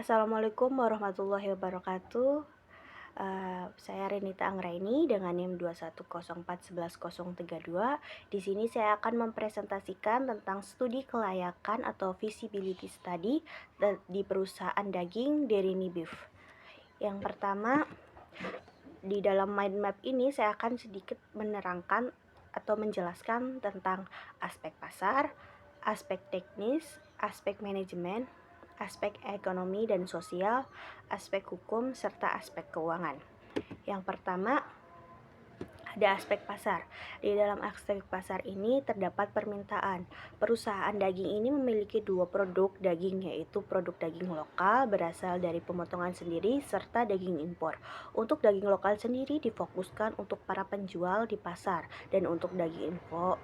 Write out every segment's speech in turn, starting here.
Assalamualaikum warahmatullahi wabarakatuh. Saya Renita Anggraini dengan NIM 210411032. Di sini saya akan mempresentasikan tentang studi kelayakan atau feasibility study di perusahaan daging Derimi Beef. Yang pertama, di dalam mind map ini saya akan sedikit menerangkan atau menjelaskan tentang aspek pasar, aspek teknis, aspek manajemen, aspek ekonomi dan sosial, aspek hukum, serta aspek keuangan. Yang pertama, ada aspek pasar. Di dalam aspek pasar ini terdapat permintaan. Perusahaan daging ini memiliki dua produk daging, yaitu produk daging lokal berasal dari pemotongan sendiri serta daging impor. Untuk daging lokal sendiri difokuskan untuk para penjual di pasar, dan untuk daging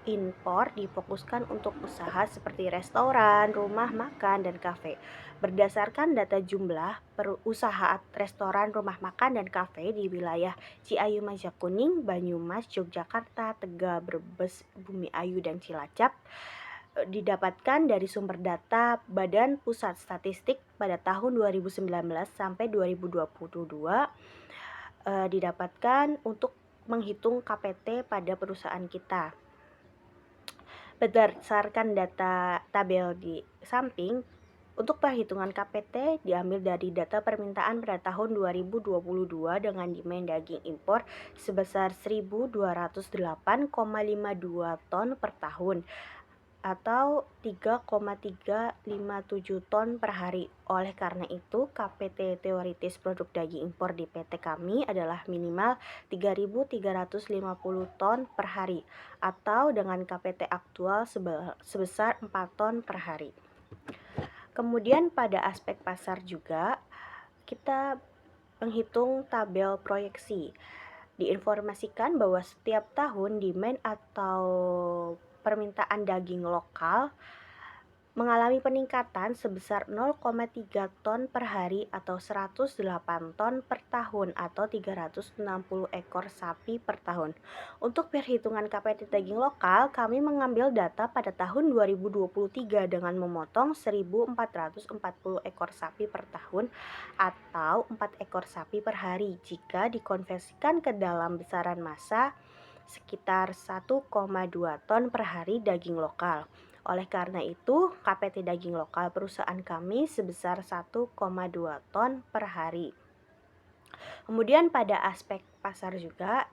impor difokuskan untuk usaha seperti restoran, rumah makan, dan kafe. Berdasarkan data jumlah usaha restoran, rumah makan, dan kafe di wilayah Ciayu, Majakuning, Banyumas, Yogyakarta, Tegal, Brebes, Bumi Ayu, dan Cilacap didapatkan dari sumber data Badan Pusat Statistik pada tahun 2019 sampai 2022, didapatkan untuk menghitung KPT pada perusahaan kita. Berdasarkan data tabel di samping, untuk perhitungan KPT diambil dari data permintaan pada tahun 2022 dengan demand daging impor sebesar 1.208,52 ton per tahun atau 3,357 ton per hari. Oleh karena itu, KPT teoritis produk daging impor di PT kami adalah minimal 3.350 ton per hari atau dengan KPT aktual sebesar 4 ton per hari. Kemudian pada aspek pasar juga kita menghitung tabel proyeksi. Diinformasikan bahwa setiap tahun demand atau permintaan daging lokal mengalami peningkatan sebesar 0,3 ton per hari atau 108 ton per tahun atau 360 ekor sapi per tahun. Untuk perhitungan KPT daging lokal, kami mengambil data pada tahun 2023 dengan memotong 1.440 ekor sapi per tahun atau 4 ekor sapi per hari. Jika dikonversikan ke dalam besaran massa, sekitar 1,2 ton per hari daging lokal. Oleh karena itu, KPT daging lokal perusahaan kami sebesar 1,2 ton per hari. Kemudian pada aspek pasar juga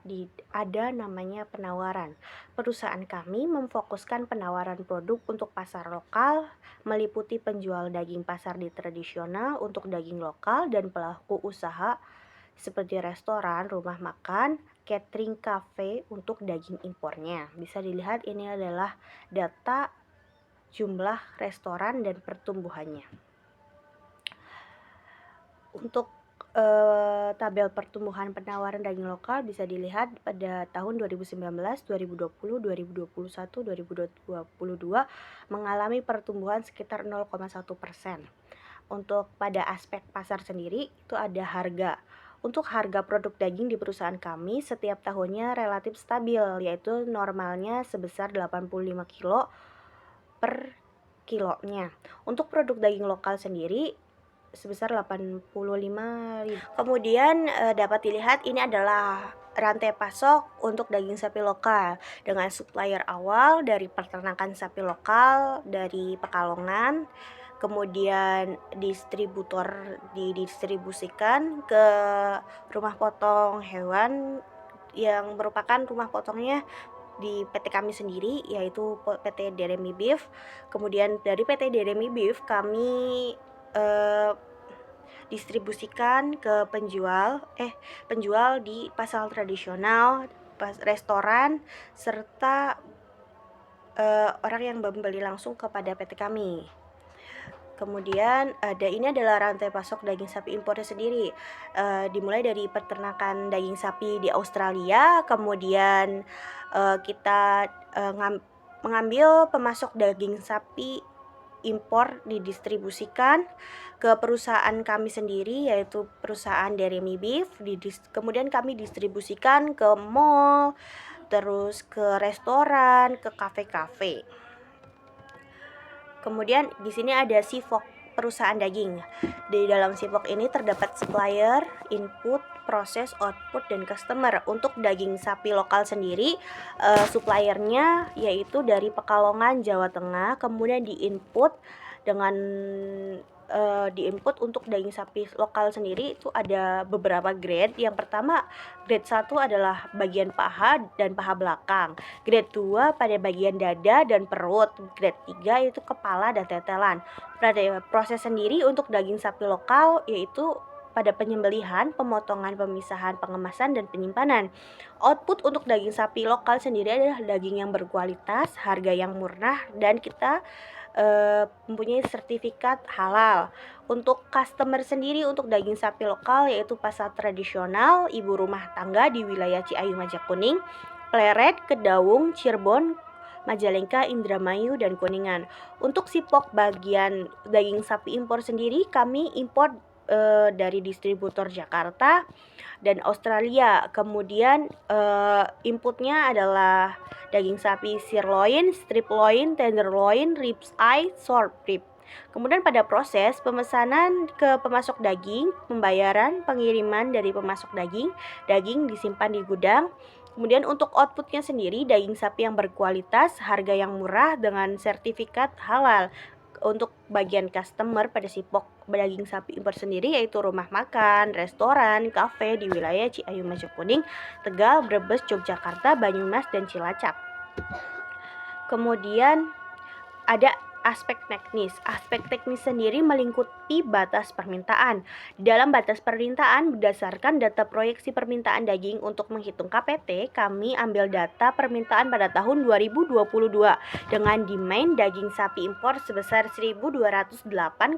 ada namanya penawaran. Perusahaan kami memfokuskan penawaran produk untuk pasar lokal, meliputi penjual daging pasar di tradisional untuk daging lokal dan pelaku usaha seperti restoran, rumah makan, catering, cafe untuk daging impornya. Bisa dilihat ini adalah data jumlah restoran dan pertumbuhannya. Untuk tabel pertumbuhan penawaran daging lokal bisa dilihat pada tahun 2019, 2020, 2021, 2022 mengalami pertumbuhan sekitar 0,1%. Untuk pada aspek pasar sendiri itu ada harga. Untuk harga produk daging di perusahaan kami setiap tahunnya relatif stabil, yaitu normalnya sebesar 85 kilo per kilonya. Untuk produk daging lokal sendiri sebesar 85.000. Kemudian dapat dilihat ini adalah rantai pasok untuk daging sapi lokal dengan supplier awal dari peternakan sapi lokal dari Pekalongan, kemudian distributor didistribusikan ke rumah potong hewan yang merupakan rumah potongnya di PT kami sendiri, yaitu PT Deremi Beef. Kemudian dari PT Deremi Beef kami distribusikan ke penjual di pasar tradisional, restoran, serta orang yang membeli langsung kepada PT kami. Kemudian ini adalah rantai pasok daging sapi impornya sendiri, dimulai dari peternakan daging sapi di Australia, kemudian kita mengambil pemasok daging sapi impor didistribusikan ke perusahaan kami sendiri, yaitu perusahaan Deremi Beef. Kemudian kami distribusikan ke mall, terus ke restoran, ke kafe-kafe. Kemudian di sini ada perusahaan daging. Di dalam SIPOK ini terdapat supplier, input, proses, output, dan customer. Untuk daging sapi lokal sendiri, suppliernya yaitu dari Pekalongan, Jawa Tengah, kemudian diinput dengan untuk daging sapi lokal sendiri itu ada beberapa grade. Yang pertama, grade 1 adalah bagian paha dan paha belakang. Grade 2 pada bagian dada dan perut. Grade 3 itu kepala dan tetelan. Pada proses sendiri untuk daging sapi lokal yaitu pada penyembelihan, pemotongan, pemisahan, pengemasan, dan penyimpanan. Output untuk daging sapi lokal sendiri adalah daging yang berkualitas, harga yang murah, dan kita mempunyai sertifikat halal. Untuk customer sendiri untuk daging sapi lokal yaitu pasar tradisional, ibu rumah tangga di wilayah Ciayu Majakuning, Pleret, Kedaung, Cirebon, Majalengka, Indramayu, dan Kuningan. Untuk SIPOK bagian daging sapi impor sendiri, kami impor dari distributor Jakarta dan Australia. Kemudian inputnya adalah daging sapi sirloin, strip loin, tenderloin, ribs eye, short rib. Kemudian pada proses pemesanan ke pemasok daging, pembayaran, pengiriman dari pemasok daging disimpan di gudang. Kemudian untuk outputnya sendiri, daging sapi yang berkualitas, harga yang murah dengan sertifikat halal. Untuk bagian customer pada SIPOK daging sapi impor sendiri yaitu rumah makan, restoran, kafe di wilayah Ciayu Majakuning, Tegal, Brebes, Yogyakarta, Banyumas, dan Cilacap. Kemudian ada aspek teknis. Aspek teknis sendiri melingkupi batas permintaan. Dalam batas permintaan, berdasarkan data proyeksi permintaan daging untuk menghitung KPT, kami ambil data permintaan pada tahun 2022 dengan demand daging sapi impor sebesar 1.208,52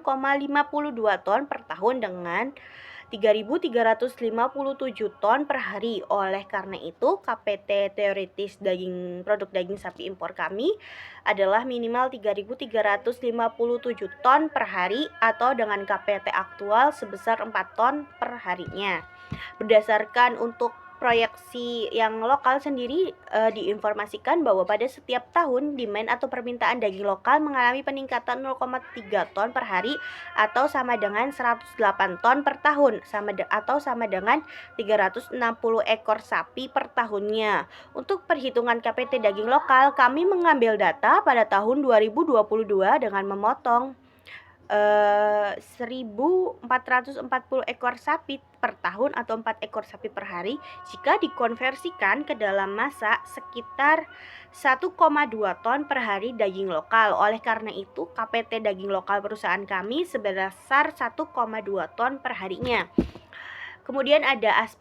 ton per tahun dengan 3.357 ton per hari. Oleh karena itu, KPT teoritis produk daging sapi impor kami adalah minimal 3.357 ton per hari atau dengan KPT aktual sebesar 4 ton per harinya. Berdasarkan untuk proyeksi yang lokal sendiri diinformasikan bahwa pada setiap tahun demand atau permintaan daging lokal mengalami peningkatan 0,3 ton per hari atau sama dengan 108 ton per tahun atau sama dengan 360 ekor sapi per tahunnya. Untuk perhitungan KPT daging lokal, kami mengambil data pada tahun 2022 dengan memotong 1.440 ekor sapi per tahun atau 4 ekor sapi per hari. Jika dikonversikan ke dalam masa sekitar 1,2 ton per hari daging lokal. Oleh karena itu, KPT daging lokal perusahaan kami sebesar 1,2 ton per harinya. Kemudian ada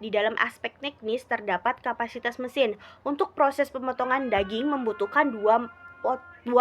di dalam aspek teknis terdapat kapasitas mesin. Untuk proses pemotongan daging membutuhkan dua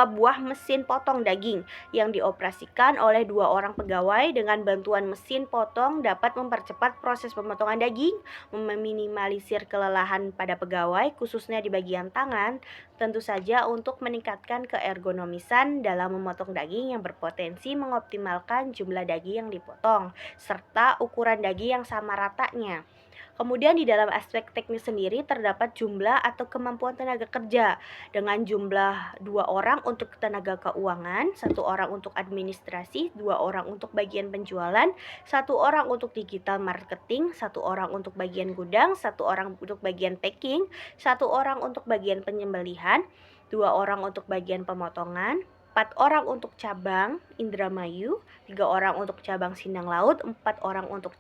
buah mesin potong daging yang dioperasikan oleh 2 orang pegawai. Dengan bantuan mesin potong dapat mempercepat proses pemotongan daging, meminimalisir kelelahan pada pegawai khususnya di bagian tangan, tentu saja untuk meningkatkan keergonomisan dalam memotong daging yang berpotensi mengoptimalkan jumlah daging yang dipotong serta ukuran daging yang sama ratanya. Kemudian di dalam aspek teknis sendiri terdapat jumlah atau kemampuan tenaga kerja dengan jumlah 2 orang untuk tenaga keuangan, 1 orang untuk administrasi, 2 orang untuk bagian penjualan, 1 orang untuk digital marketing, 1 orang untuk bagian gudang, 1 orang untuk bagian packing, 1 orang untuk bagian penyembelihan, 2 orang untuk bagian pemotongan, 4 orang untuk cabang Indramayu, 3 orang untuk cabang Sindang Laut, 4 orang untuk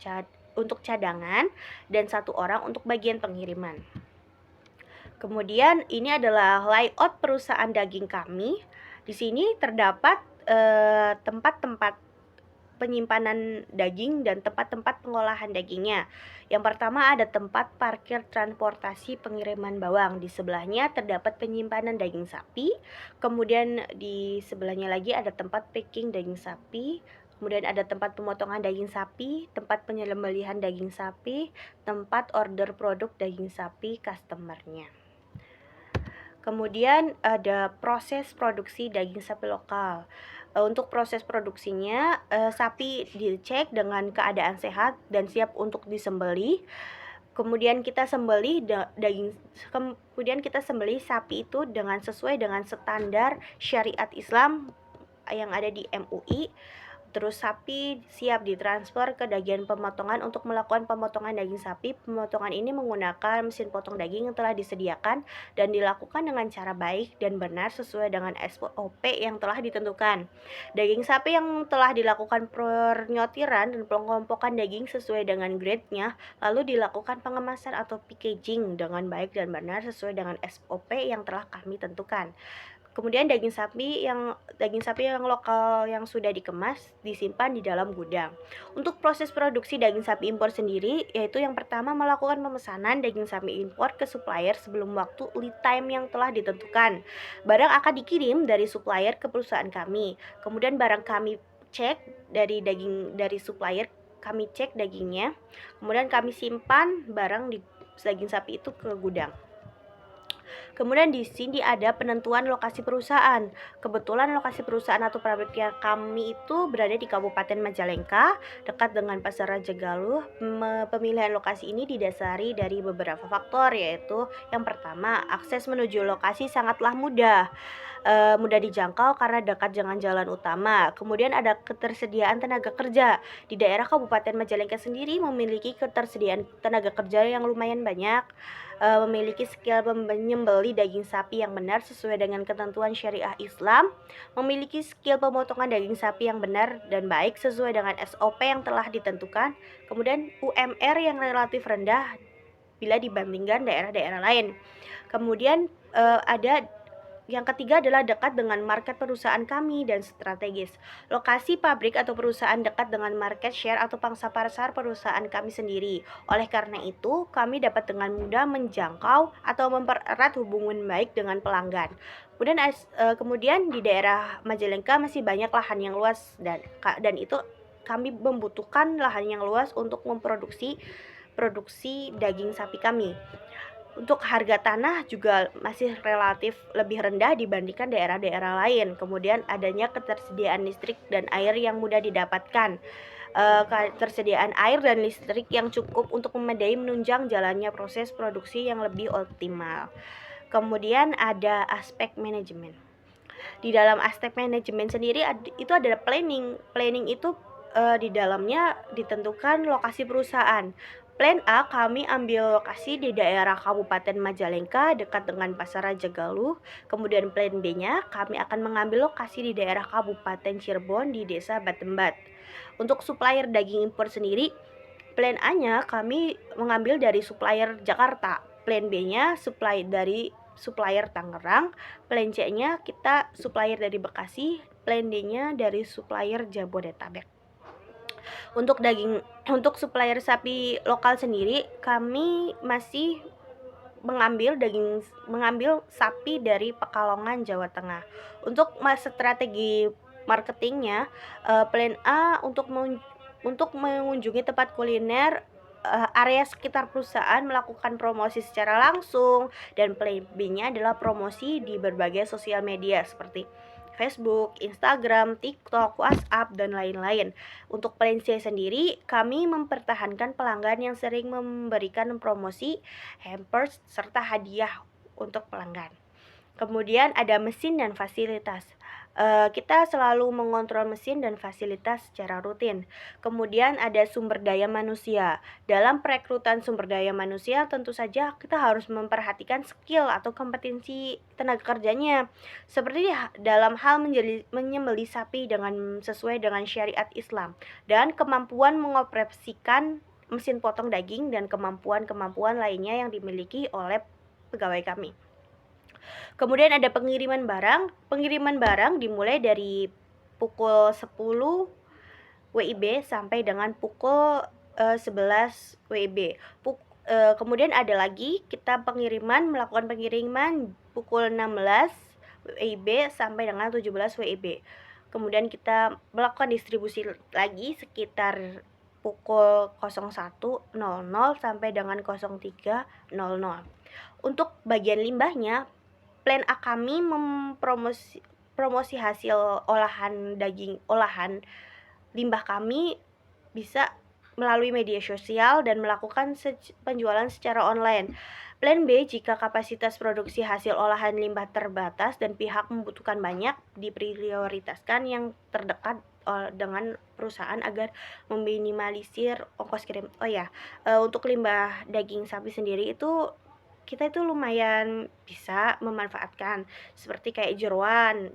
cadangan, dan 1 orang untuk bagian pengiriman. Kemudian ini adalah layout perusahaan daging kami. Di sini terdapat tempat-tempat penyimpanan daging dan tempat-tempat pengolahan dagingnya. Yang pertama ada tempat parkir transportasi pengiriman bawang. Di sebelahnya terdapat penyimpanan daging sapi. Kemudian di sebelahnya lagi ada tempat packing daging sapi. Kemudian ada tempat pemotongan daging sapi, tempat penyembelihan daging sapi, tempat order produk daging sapi customernya. Kemudian ada proses produksi daging sapi lokal. Untuk proses produksinya, sapi dicek dengan keadaan sehat dan siap untuk disembelih. Kemudian kita sembelih sapi itu sesuai dengan standar syariat Islam yang ada di MUI. Terus sapi siap ditransfer ke bagian pemotongan untuk melakukan pemotongan daging sapi. Pemotongan ini menggunakan mesin potong daging yang telah disediakan dan dilakukan dengan cara baik dan benar sesuai dengan SOP yang telah ditentukan. Daging sapi yang telah dilakukan penyortiran dan pengelompokan daging sesuai dengan grade-nya, lalu dilakukan pengemasan atau packaging dengan baik dan benar sesuai dengan SOP yang telah kami tentukan. Kemudian daging sapi yang lokal yang sudah dikemas disimpan di dalam gudang. Untuk proses produksi daging sapi impor sendiri, yaitu yang pertama melakukan pemesanan daging sapi impor ke supplier sebelum waktu lead time yang telah ditentukan. Barang akan dikirim dari supplier ke perusahaan kami. Kemudian barang kami cek dari supplier, kami cek dagingnya. Kemudian kami simpan barang di daging sapi itu ke gudang. Kemudian di sini ada penentuan lokasi perusahaan. Kebetulan lokasi perusahaan atau pabriknya kami itu berada di Kabupaten Majalengka, dekat dengan Pasar Raja Galuh. Pemilihan lokasi ini didasari dari beberapa faktor, yaitu yang pertama, akses menuju lokasi sangatlah mudah dijangkau karena dekat dengan jalan utama. Kemudian ada ketersediaan tenaga kerja. Di daerah Kabupaten Majalengka sendiri memiliki ketersediaan tenaga kerja yang lumayan banyak, memiliki skill menyembeli daging sapi yang benar sesuai dengan ketentuan syariah Islam, memiliki skill pemotongan daging sapi yang benar dan baik sesuai dengan SOP yang telah ditentukan, kemudian UMR yang relatif rendah bila dibandingkan daerah-daerah lain. Kemudian ada yang ketiga adalah dekat dengan market perusahaan kami dan strategis. Lokasi pabrik atau perusahaan dekat dengan market share atau pangsa pasar perusahaan kami sendiri. Oleh karena itu, kami dapat dengan mudah menjangkau atau mempererat hubungan baik dengan pelanggan. Kemudian di daerah Majalengka masih banyak lahan yang luas dan itu kami membutuhkan lahan yang luas untuk memproduksi daging sapi kami. Untuk harga tanah juga masih relatif lebih rendah dibandingkan daerah-daerah lain. Kemudian adanya ketersediaan listrik dan air yang mudah didapatkan. Ketersediaan air dan listrik yang cukup untuk memadai menunjang jalannya proses produksi yang lebih optimal. Kemudian ada aspek manajemen. Di dalam aspek manajemen sendiri itu ada planning. Planning itu di dalamnya ditentukan lokasi perusahaan. Plan A, kami ambil lokasi di daerah Kabupaten Majalengka dekat dengan Pasar Raja Galuh. Kemudian plan B-nya, kami akan mengambil lokasi di daerah Kabupaten Cirebon di Desa Batembat. Untuk supplier daging impor sendiri, plan A-nya kami mengambil dari supplier Jakarta. Plan B-nya dari supplier Tangerang. Plan C-nya kita supplier dari Bekasi. Plan D-nya dari supplier Jabodetabek. Untuk supplier sapi lokal sendiri, kami masih mengambil sapi dari Pekalongan, Jawa Tengah. Untuk strategi marketingnya, plan A untuk mengunjungi tempat kuliner area sekitar perusahaan, melakukan promosi secara langsung, dan plan B-nya adalah promosi di berbagai sosial media seperti Facebook, Instagram, TikTok, WhatsApp, dan lain-lain. Untuk plan C sendiri, kami mempertahankan pelanggan yang sering memberikan promosi, hampers, serta hadiah untuk pelanggan. Kemudian ada mesin dan fasilitas. Kita selalu mengontrol mesin dan fasilitas secara rutin. Kemudian ada sumber daya manusia. Dalam perekrutan sumber daya manusia, tentu saja kita harus memperhatikan skill atau kompetensi tenaga kerjanya. Seperti dalam hal menyembelih sapi sesuai dengan syariat Islam, dan kemampuan mengoperasikan mesin potong daging dan kemampuan lainnya yang dimiliki oleh pegawai kami. Kemudian ada pengiriman barang. Pengiriman barang dimulai dari pukul 10 WIB sampai dengan pukul 11 WIB. Kemudian ada lagi kita melakukan pengiriman pukul 16 WIB sampai dengan 17 WIB. Kemudian kita melakukan distribusi lagi sekitar pukul 01.00 sampai dengan 03.00. Untuk bagian limbahnya, plan A kami promosi hasil olahan limbah kami bisa melalui media sosial dan melakukan penjualan secara online. Plan B, jika kapasitas produksi hasil olahan limbah terbatas dan pihak membutuhkan banyak, diprioritaskan yang terdekat dengan perusahaan agar meminimalisir ongkos kirim. Oh ya, untuk limbah daging sapi sendiri itu kita itu lumayan bisa memanfaatkan, seperti kayak jeroan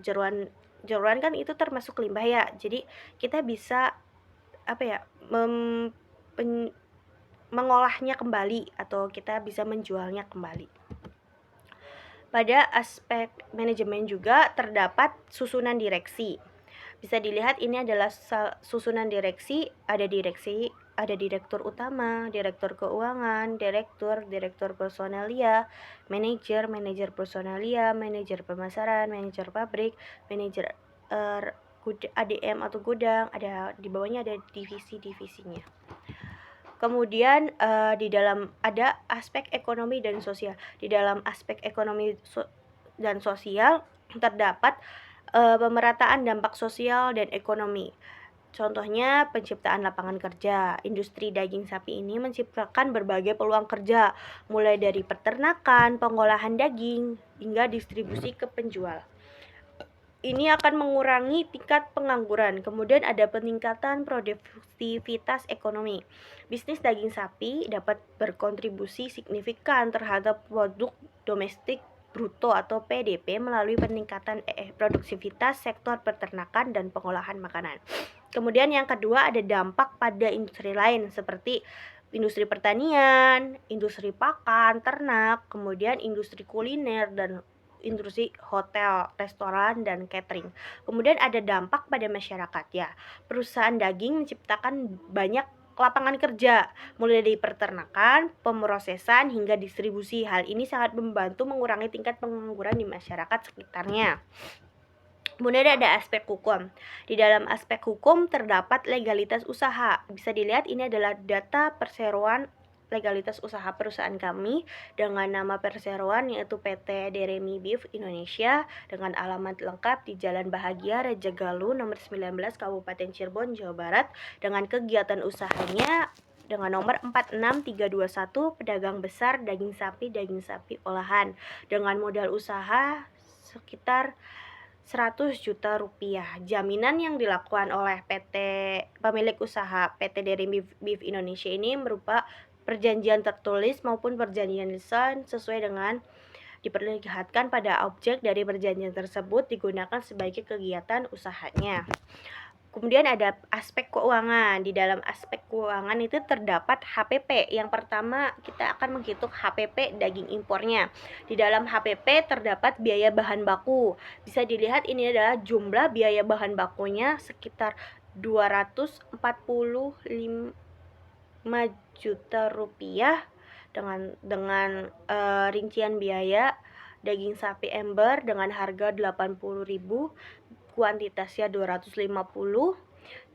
kan itu termasuk limbah ya. Jadi kita bisa apa ya, mengolahnya kembali atau kita bisa menjualnya kembali. Pada aspek manajemen juga terdapat susunan direksi. Bisa dilihat ini adalah susunan direksi, ada direktur utama, direktur keuangan, direktur personalia, manajer personalia, manajer pemasaran, manajer pabrik, manajer ADM atau gudang, ada di bawahnya ada divisi-divisinya. Kemudian di dalam ada aspek ekonomi dan sosial. Di dalam aspek ekonomi dan sosial terdapat pemerataan dampak sosial dan ekonomi. Contohnya penciptaan lapangan kerja. Industri daging sapi ini menciptakan berbagai peluang kerja, mulai dari peternakan, pengolahan daging, hingga distribusi ke penjual. Ini akan mengurangi tingkat pengangguran. Kemudian ada peningkatan produktivitas ekonomi. Bisnis daging sapi dapat berkontribusi signifikan terhadap produk domestik bruto atau PDB melalui peningkatan produktivitas sektor peternakan dan pengolahan makanan. Kemudian yang kedua ada dampak pada industri lain seperti industri pertanian, industri pakan, ternak, kemudian industri kuliner dan industri hotel, restoran, dan catering. Kemudian ada dampak pada masyarakat ya. Perusahaan daging menciptakan banyak lapangan kerja, mulai dari peternakan, pemrosesan, hingga distribusi. Hal ini sangat membantu mengurangi tingkat pengangguran di masyarakat sekitarnya. Kemudian ada aspek hukum. Di dalam aspek hukum terdapat legalitas usaha. Bisa dilihat ini adalah data perseroan legalitas usaha perusahaan kami dengan nama perseroan yaitu PT Deremi Beef Indonesia dengan alamat lengkap di Jalan Bahagia Raja Galuh nomor 19 Kabupaten Cirebon, Jawa Barat dengan kegiatan usahanya dengan nomor 46321 pedagang besar daging sapi olahan dengan modal usaha sekitar 100 juta rupiah. Jaminan yang dilakukan oleh pemilik usaha PT Deremi Beef Indonesia ini berupa perjanjian tertulis maupun perjanjian lisan sesuai dengan diperlihatkan pada objek dari perjanjian tersebut digunakan sebagai kegiatan usahanya. Kemudian ada aspek keuangan. Di dalam aspek keuangan itu terdapat HPP. Yang pertama kita akan menghitung HPP daging impornya. Di dalam HPP terdapat biaya bahan baku. Bisa dilihat ini adalah jumlah biaya bahan bakunya sekitar 245 juta rupiah dengan rincian biaya daging sapi ember dengan harga 80.000, kuantitasnya 250,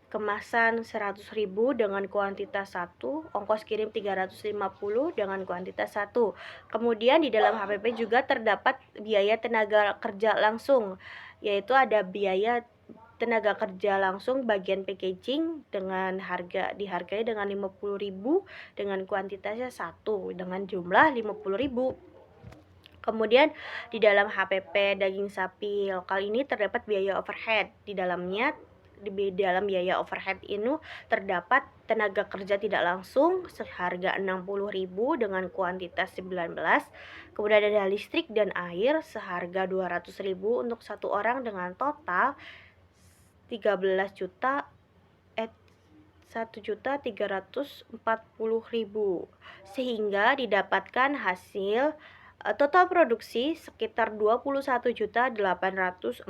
kemasan 100.000 dengan kuantitas 1, ongkos kirim 350 dengan kuantitas 1. Kemudian di dalam HPP juga terdapat biaya tenaga kerja langsung, yaitu ada biaya tenaga kerja langsung bagian packaging dengan dihargai dengan 50.000 dengan kuantitasnya 1 dengan jumlah 50.000. Kemudian di dalam HPP daging sapi lokal ini terdapat biaya overhead. Di dalam biaya overhead ini terdapat tenaga kerja tidak langsung seharga 60.000 dengan kuantitas 19. Kemudian ada listrik dan air seharga 200.000 untuk satu orang dengan total 1.340.000 sehingga didapatkan hasil total produksi sekitar 21.840.000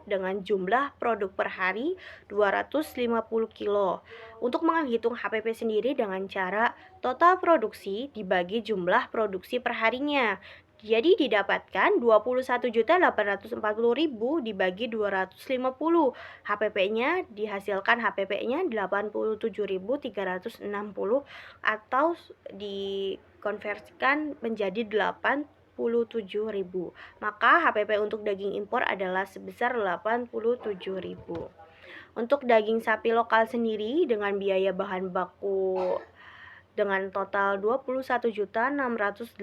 dengan jumlah produk per hari 250 kilo. Untuk menghitung HPP sendiri dengan cara total produksi dibagi jumlah produksi per harinya. Jadi didapatkan 21.840.000 dibagi 250. HPP-nya dihasilkan HPP-nya 87.360 atau dikonversikan menjadi 87.000. Maka HPP untuk daging impor adalah sebesar 87.000. Untuk daging sapi lokal sendiri dengan biaya bahan baku dengan total 21.684.000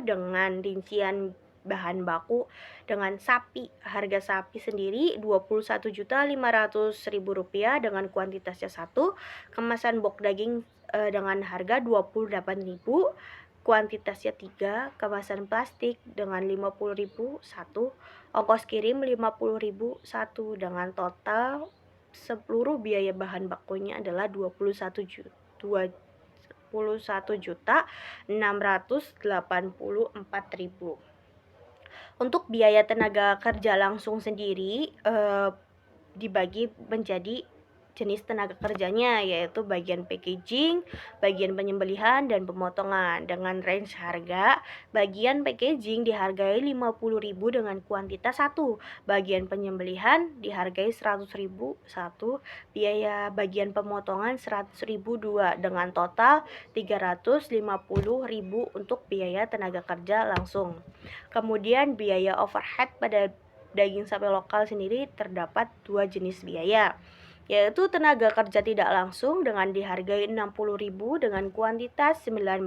dengan rincian bahan baku dengan sapi, harga sapi sendiri Rp21.500.000 dengan kuantitasnya 1, kemasan box daging dengan harga 28.000, kuantitasnya 3, kemasan plastik dengan 50.000 1, ongkos kirim 50.000 1, dengan total seluruh biaya bahan bakunya adalah 21.684.000. Untuk biaya tenaga kerja langsung sendiri dibagi menjadi jenis tenaga kerjanya, yaitu bagian packaging, bagian penyembelihan, dan pemotongan. Dengan range harga, bagian packaging dihargai 50.000 dengan kuantitas 1, bagian penyembelihan dihargai 100.000 1, biaya bagian pemotongan 100.000 2, dengan total 350.000 untuk biaya tenaga kerja langsung. Kemudian biaya overhead pada daging sapi lokal sendiri terdapat 2 jenis biaya, yaitu tenaga kerja tidak langsung dengan dihargai 60.000 dengan kuantitas 19,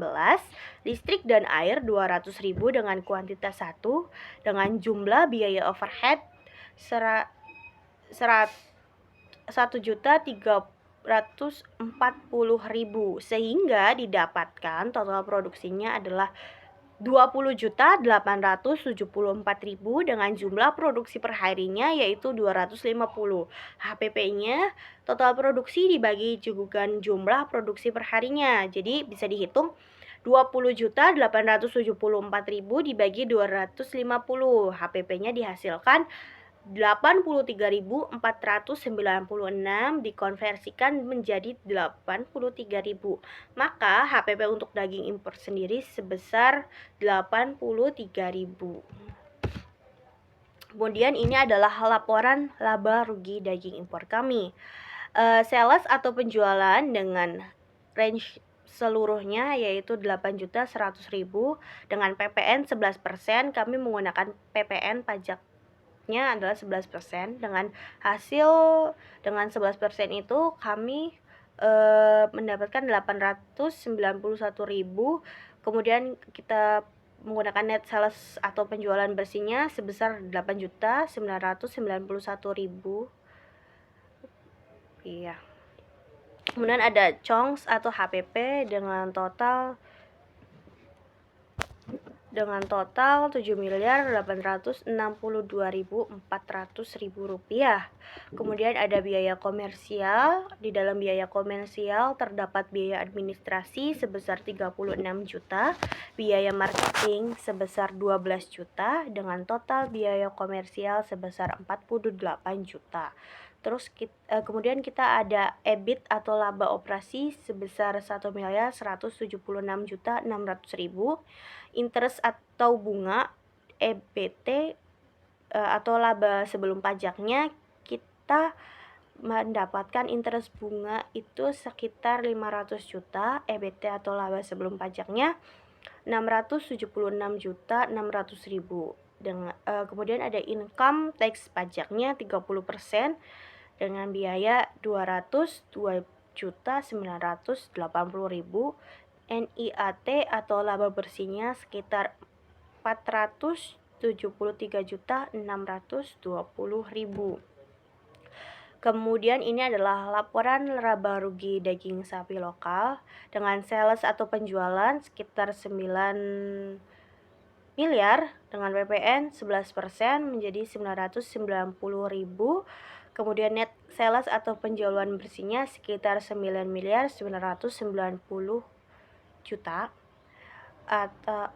listrik dan air 200.000 dengan kuantitas 1, dengan jumlah biaya overhead 1.340.000, sehingga didapatkan total produksinya adalah 20.874.000 dengan jumlah produksi per harinya yaitu 250. HPP-nya total produksi dibagi dengan jumlah produksi per harinya. Jadi bisa dihitung 20.874.000 dibagi 250. HPP-nya dihasilkan 83.496 dikonversikan menjadi 83.000. Maka HPP untuk daging impor sendiri sebesar 83.000. Kemudian ini adalah laporan laba rugi daging impor kami. Sales atau penjualan dengan range seluruhnya yaitu 8.100.000 dengan PPN 11%. Kami menggunakan PPN pajak adalah 11%. Dengan hasil dengan 11% itu kami mendapatkan 891.000. Kemudian kita menggunakan net sales atau penjualan bersihnya sebesar 8.991.000. Iya. Kemudian ada CONGS atau HPP dengan total 7.862.400.000 rupiah. Kemudian ada biaya komersial. Di dalam biaya komersial terdapat biaya administrasi sebesar 36 juta, biaya marketing sebesar 12 juta, dengan total biaya komersial sebesar 48 juta. Terus kemudian kita ada EBIT atau laba operasi sebesar 1.176.600.000. Interest atau bunga EBT atau laba sebelum pajaknya, kita mendapatkan interest bunga itu sekitar 500 juta, EBT atau laba sebelum pajaknya 676.600.000. Kemudian ada income tax pajaknya 30% dengan biaya 202.980.000. NIAT atau laba bersihnya sekitar 473.620.000. Kemudian ini adalah laporan laba rugi daging sapi lokal dengan sales atau penjualan sekitar 9 miliar dengan PPN 11% menjadi 990.000. Kemudian net sales atau penjualan bersihnya sekitar 9.990 juta.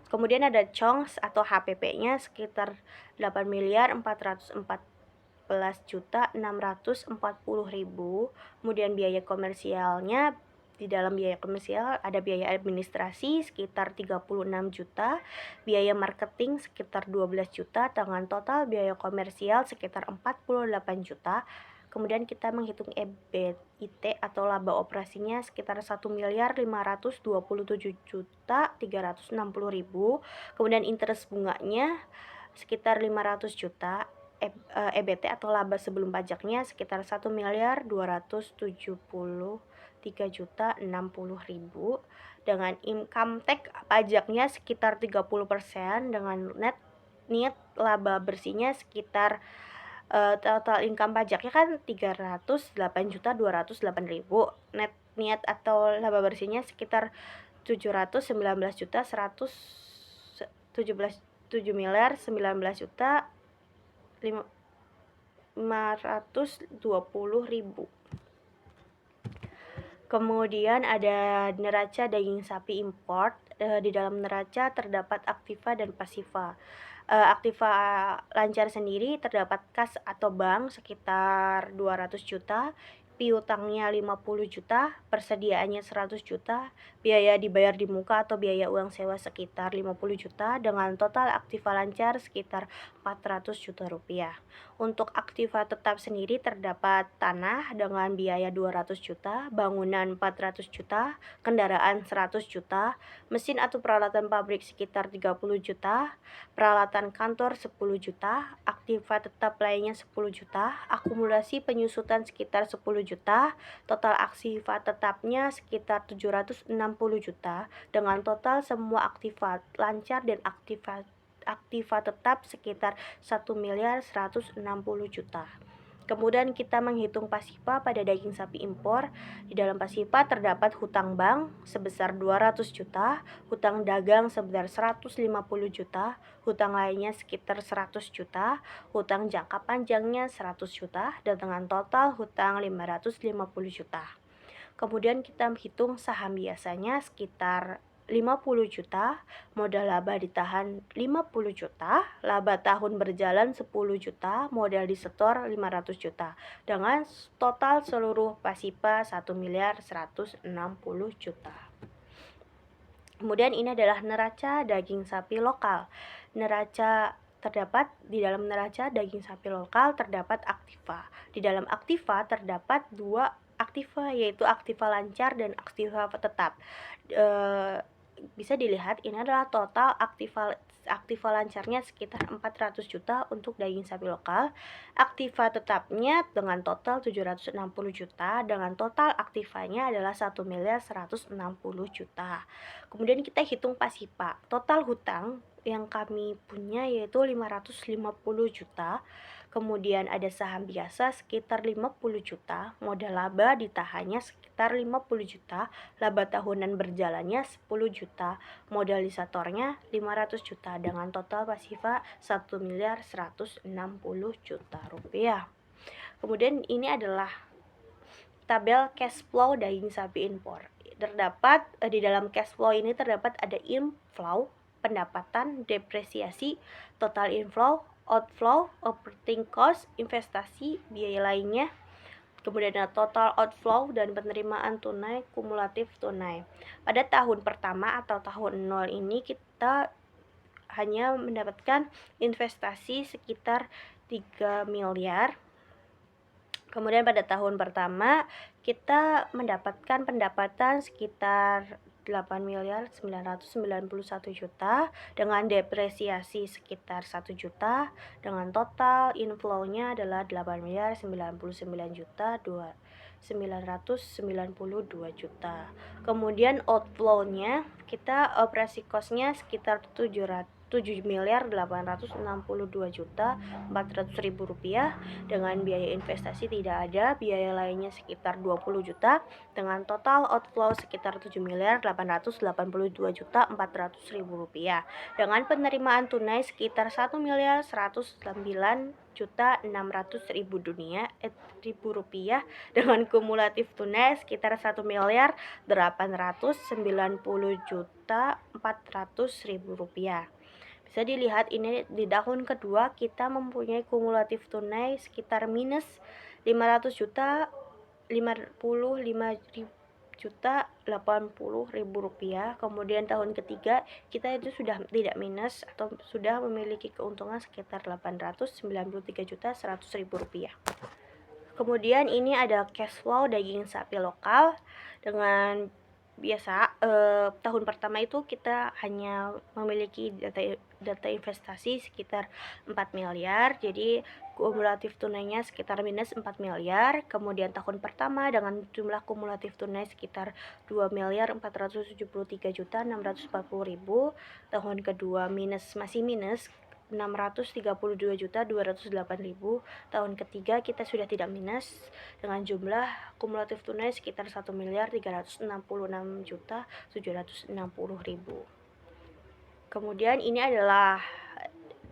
Kemudian ada CONGS atau HPP-nya sekitar 8.414.640.000. Kemudian biaya komersialnya, di dalam biaya komersial ada biaya administrasi sekitar 36 juta, biaya marketing sekitar 12 juta, dengan total biaya komersial sekitar 48 juta. Kemudian kita menghitung EBIT atau laba operasinya sekitar 1.527.360.000. Kemudian interest bunganya sekitar 500 juta, EBT atau laba sebelum pajaknya sekitar 1.273.060.000 dengan income tax pajaknya sekitar 30% dengan net laba bersihnya sekitar total income pajaknya kan 308.208.000, net atau laba bersihnya sekitar 719.520.000. Kemudian ada neraca daging sapi import. Di dalam neraca terdapat aktiva dan pasiva. Aktiva lancar sendiri terdapat kas atau bank sekitar 200 juta, piutangnya 50 juta, persediaannya 100 juta, biaya dibayar di muka atau biaya uang sewa sekitar 50 juta, dengan total aktiva lancar sekitar 400 juta rupiah. Untuk aktiva tetap sendiri terdapat tanah dengan biaya 200 juta, bangunan 400 juta, kendaraan 100 juta, mesin atau peralatan pabrik sekitar 30 juta, peralatan kantor 10 juta, aktiva tetap lainnya 10 juta, akumulasi penyusutan sekitar 10 juta, total aktiva tetapnya sekitar 760 juta, dengan total semua aktiva lancar dan aktiva tetap sekitar 1.160 juta. Kemudian kita menghitung pasiva pada daging sapi impor. Di dalam pasiva terdapat hutang bank sebesar 200 juta, hutang dagang sebesar 150 juta, hutang lainnya sekitar 100 juta, hutang jangka panjangnya 100 juta, dan dengan total hutang 550 juta. Kemudian kita menghitung saham biasanya sekitar 50 juta, modal laba ditahan 50 juta, laba tahun berjalan 10 juta, modal disetor 500 juta, dengan total seluruh pasiva 1.160 juta. Kemudian ini adalah neraca daging sapi lokal. Di dalam neraca daging sapi lokal terdapat aktiva. Di dalam aktiva terdapat dua aktiva, yaitu aktiva lancar dan aktiva tetap. Bisa dilihat ini adalah total aktiva lancarnya sekitar 400 juta untuk daging sapi lokal, aktiva tetapnya dengan total 760 juta, dengan total aktivanya adalah 1.160 juta. Kemudian kita hitung pasiva. Total hutang yang kami punya yaitu 550 juta. Kemudian ada saham biasa sekitar 50 juta, modal laba ditahannya sekitar 50 juta, laba tahunan berjalannya 10 juta, modal disetornya 500 juta, dengan total pasiva 1.160 juta rupiah. Kemudian ini adalah tabel cash flow daging sapi impor. Terdapat di dalam cash flow ini terdapat ada inflow, pendapatan, depresiasi, total inflow, outflow, operating cost, investasi, biaya lainnya. Kemudian ada total outflow dan penerimaan tunai, kumulatif tunai. Pada tahun pertama atau tahun 0 ini kita hanya mendapatkan investasi sekitar 3 miliar. Kemudian pada tahun pertama kita mendapatkan pendapatan sekitar 8.991.000.000 dengan depresiasi sekitar 1 juta, dengan total inflow-nya adalah 8.099.992 juta. Kemudian outflow-nya kita operasi cost-nya sekitar 7.862.400.000 rupiah, dengan biaya investasi tidak ada, biaya lainnya sekitar 20 juta, dengan total outflow sekitar 7.882.400.000 rupiah, dengan penerimaan tunai sekitar 1.109.600.000 rupiah, dengan kumulatif tunai sekitar 1.890.400.000 rupiah. Bisa dilihat ini di tahun kedua kita mempunyai kumulatif tunai sekitar minus 500 juta 55.080.000 rupiah. Kemudian tahun ketiga kita itu sudah tidak minus atau sudah memiliki keuntungan sekitar 893.100.000 rupiah. Kemudian ini ada cash flow daging sapi lokal dengan biasa, tahun pertama itu kita hanya memiliki data investasi sekitar 4 miliar, jadi kumulatif tunainya sekitar minus 4 miliar. Kemudian tahun pertama dengan jumlah kumulatif tunai sekitar 2.473.640.000. Tahun kedua masih minus 632.208.000. Tahun ketiga kita sudah tidak minus dengan jumlah kumulatif tunai sekitar 1.366.760.000. Kemudian ini adalah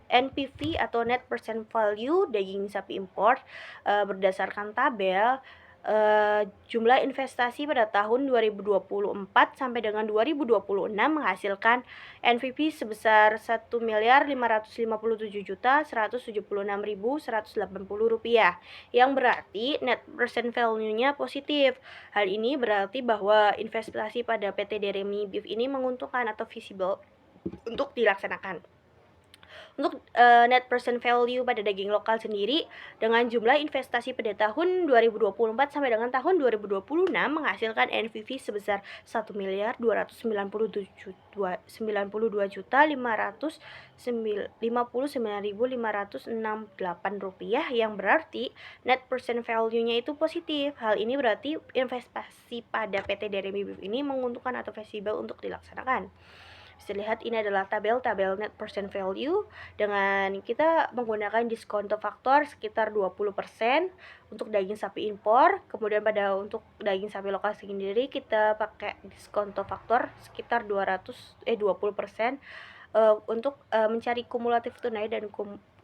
NPV atau Net Present Value daging sapi impor berdasarkan tabel. Jumlah investasi pada tahun 2024 sampai dengan 2026 menghasilkan NPV sebesar Rp1.557.176.180 yang berarti net present value-nya positif. Hal ini berarti bahwa investasi pada PT Deremi Beef ini menguntungkan atau visible untuk dilaksanakan. Untuk net present value pada daging lokal sendiri dengan jumlah investasi pada tahun 2024 sampai dengan tahun 2026 menghasilkan NPV sebesar Rp1.992.559.568 yang berarti net present value-nya itu positif. Hal ini berarti investasi pada PT Deremi Beef ini menguntungkan atau visible untuk dilaksanakan. Bisa lihat ini adalah tabel net present value dengan kita menggunakan diskonto faktor sekitar 20% untuk daging sapi impor. Kemudian untuk daging sapi lokal sendiri kita pakai diskonto faktor sekitar 20% untuk mencari kumulatif tunai, dan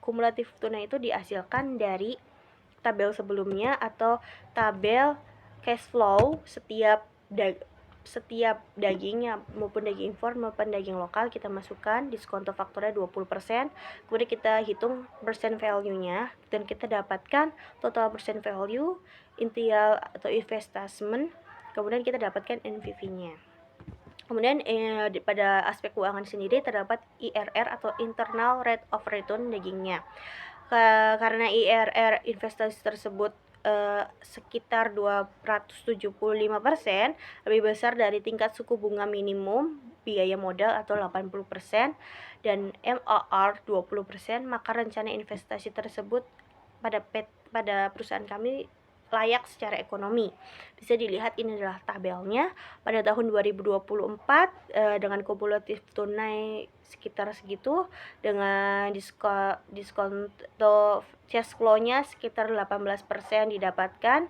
kumulatif tunai itu dihasilkan dari tabel sebelumnya atau tabel cash flow setiap dagingnya maupun daging impor maupun daging lokal kita masukkan diskonto faktornya 20%. Kemudian kita hitung percent value-nya dan kita dapatkan total percent value, intial atau investment, kemudian kita dapatkan NPV-nya. Kemudian pada aspek keuangan sendiri terdapat IRR atau internal rate of return dagingnya. Karena IRR investasi tersebut sekitar 275%, lebih besar dari tingkat suku bunga minimum biaya modal atau 80% dan MOR 20%, maka rencana investasi tersebut pada perusahaan kami layak secara ekonomi. Bisa dilihat ini adalah tabelnya pada tahun 2024 dengan kumulatif tunai sekitar segitu, dengan diskonto cash flow-nya sekitar 18% didapatkan.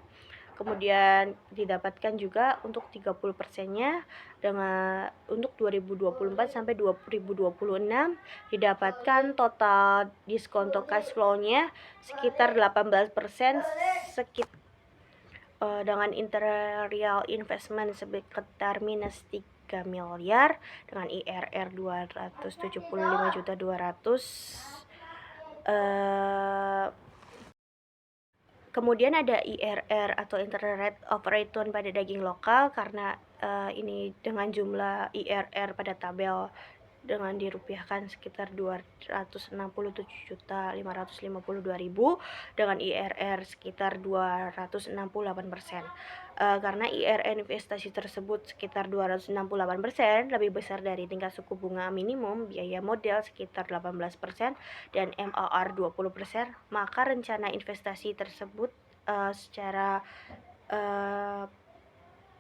Kemudian didapatkan juga untuk 30%-nya untuk 2024 sampai 2026 didapatkan total diskonto cash flow-nya sekitar 18%, dengan internal investment sekitar minus 3 miliar dengan IRR 275.200. Kemudian ada IRR atau internal rate of return pada daging lokal, karena ini dengan jumlah IRR pada tabel dengan dirupiahkan sekitar 267.552.000 dengan IRR sekitar 268%. Karena IRR investasi tersebut sekitar 268%, lebih besar dari tingkat suku bunga minimum biaya modal sekitar 18% dan MOR 20%, maka rencana investasi tersebut secara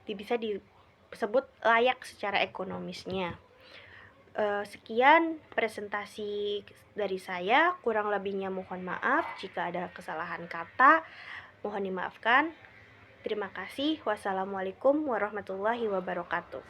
bisa disebut layak secara ekonomisnya. Sekian presentasi dari saya, kurang lebihnya mohon maaf. Jika ada kesalahan kata, mohon dimaafkan. Terima kasih. Wassalamualaikum warahmatullahi wabarakatuh.